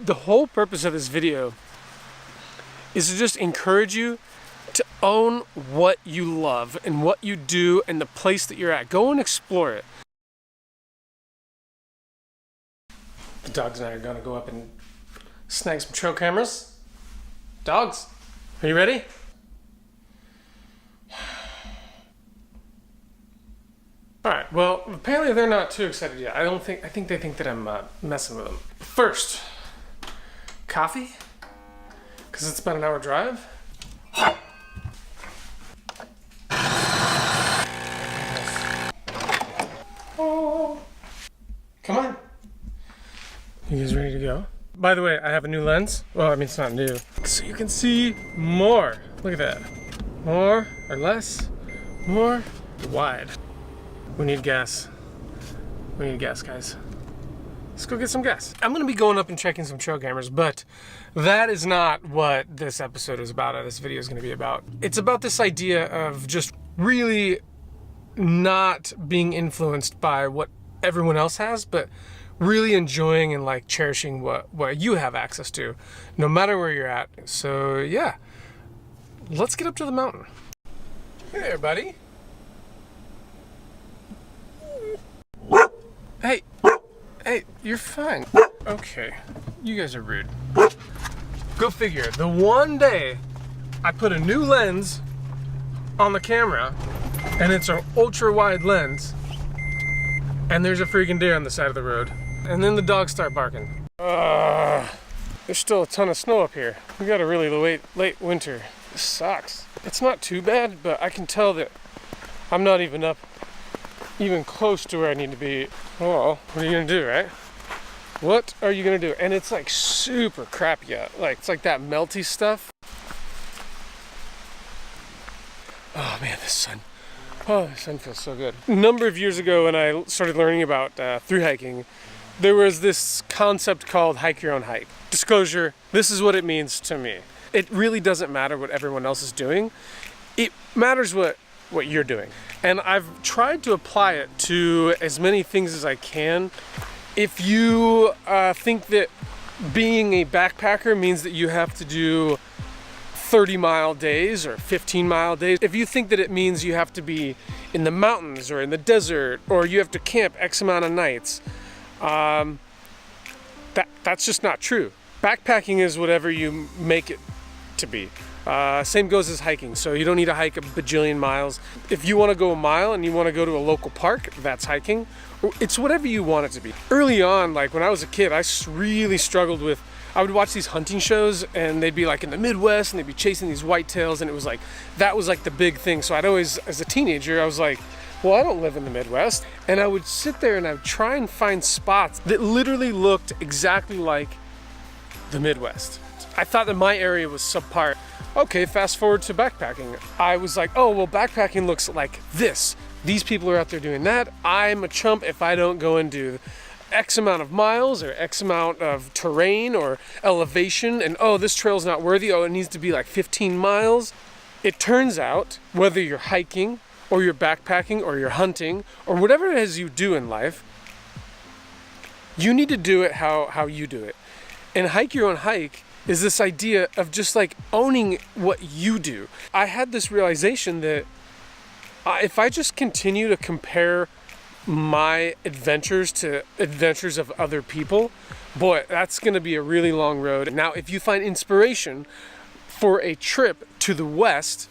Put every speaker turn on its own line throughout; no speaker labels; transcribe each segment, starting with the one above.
The whole purpose of this video is to just encourage you to own what you love and what you do and the place that you're at. Go and explore it. The dogs and I are gonna go up and snag some trail cameras. Dogs, are you ready? Alright, well, apparently they're not too excited yet. I think they think that I'm messing with them. First, coffee, because it's about an hour drive. Oh, come on. You guys ready to go? By the way, I have a new lens. Well, I mean, it's not new. So you can see more. Look at that. More or less, more wide. We need gas. We need gas, guys. Let's go get some gas. I'm gonna be going up and checking some trail cameras, but that is not what this episode is about, or this video is gonna be about. It's about this idea of just really not being influenced by what everyone else has, but really enjoying and like cherishing what you have access to, no matter where you're at. So yeah, let's get up to the mountain. Hey there, buddy. Hey, you're fine. Okay, you guys are rude. Go figure. The one day I put a new lens on the camera, and it's an ultra wide lens, and there's a freaking deer on the side of the road. And then the dogs start barking. There's still a ton of snow up here. We got a really late winter. This sucks. It's not too bad, but I can tell that I'm not even close to where I need to be. Oh, what are you gonna do, right? What are you gonna do? And it's like super crappy out. Like, it's like that melty stuff. Oh man, the sun. Oh, the sun feels so good. A number of years ago when I started learning about thru hiking, there was this concept called hike your own hike. Disclosure, this is what it means to me. It really doesn't matter what everyone else is doing. It matters what you're doing. And I've tried to apply it to as many things as I can. If you think that being a backpacker means that you have to do 30-mile days or 15-mile days, if you think that it means you have to be in the mountains or in the desert, or you have to camp X amount of nights, that's just not true. Backpacking is whatever you make it to be. Same goes as hiking, so you don't need to hike a bajillion miles. If you want to go a mile and you want to go to a local park, that's hiking. It's whatever you want it to be. Early on, like when I was a kid, I really struggled with, I would watch these hunting shows and they'd be like in the Midwest and they'd be chasing these whitetails, and it was like, that was like the big thing. So I'd always, as a teenager, I was like, well, I don't live in the Midwest. And I would sit there and I would try and find spots that literally looked exactly like the Midwest. I thought that my area was subpar. Okay, fast forward to backpacking. I was like, oh, well, backpacking looks like this. These people are out there doing that. I'm a chump if I don't go and do X amount of miles or X amount of terrain or elevation, and oh, this trail's not worthy. Oh, it needs to be like 15 miles. It turns out, whether you're hiking or you're backpacking or you're hunting or whatever it is you do in life, you need to do it how you do it. And hike your own hike is this idea of just like owning what you do. I had this realization that if I just continue to compare my adventures to adventures of other people, boy, that's gonna be a really long road. Now, if you find inspiration for a trip to the West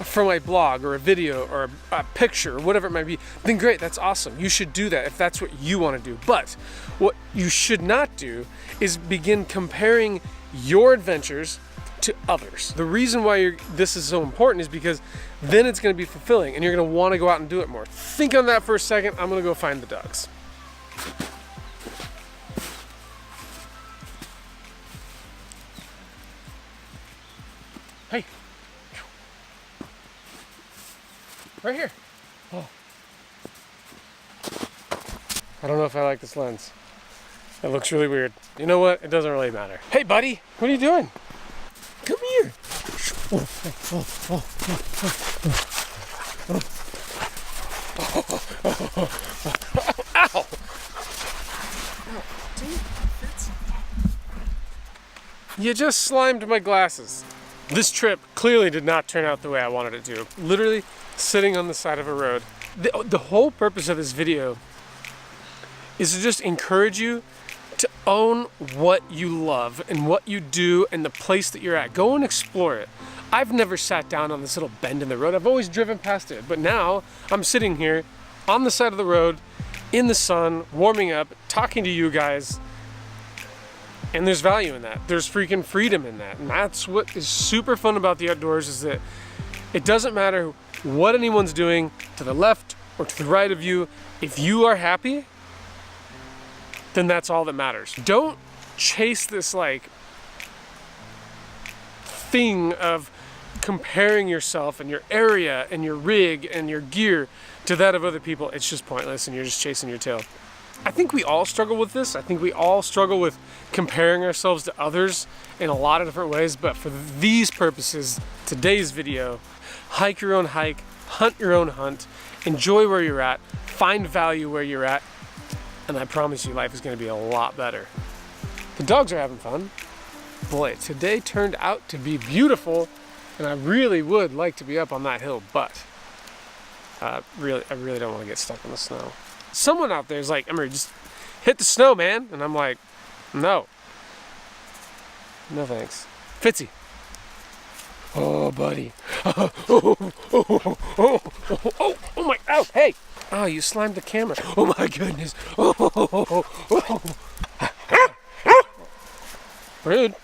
from a blog or a video or a picture or whatever it might be, then great, that's awesome. You should do that if that's what you wanna do. But what you should not do is begin comparing your adventures to others. The reason why this is so important is because then it's going to be fulfilling and you're going to want to go out and do it more. Think on that for a second. I'm going to go find the dogs. Hey. Right here. Oh. I don't know if I like this lens. It looks really weird. You know what? It doesn't really matter. Hey, buddy, what are you doing? Come here. Ow! You just slimed my glasses. This trip clearly did not turn out the way I wanted it to. Literally sitting on the side of a road. The whole purpose of this video is to just encourage you to own what you love and what you do and the place that you're at. Go and explore it. I've never sat down on this little bend in the road. I've always driven past it. But now I'm sitting here on the side of the road in the sun, warming up, talking to you guys. And there's value in that. There's freaking freedom in that. And that's what is super fun about the outdoors, is that it doesn't matter what anyone's doing to the left or to the right of you. If you are happy, then that's all that matters. Don't chase this like thing of comparing yourself and your area and your rig and your gear to that of other people. It's just pointless and you're just chasing your tail. I think we all struggle with this. I think we all struggle with comparing ourselves to others in a lot of different ways, but for these purposes, today's video, hike your own hike, hunt your own hunt, enjoy where you're at, find value where you're at, and I promise you life is going to be a lot better. The dogs are having fun. Boy, today turned out to be beautiful, and I really would like to be up on that hill, but I really don't want to get stuck in the snow. Someone out there is like, Emory, just hit the snow, man. And I'm like, no. No thanks. Fitzy. Oh, buddy. Oh my, oh, hey. Oh, you slimed the camera. Oh my goodness. Rude.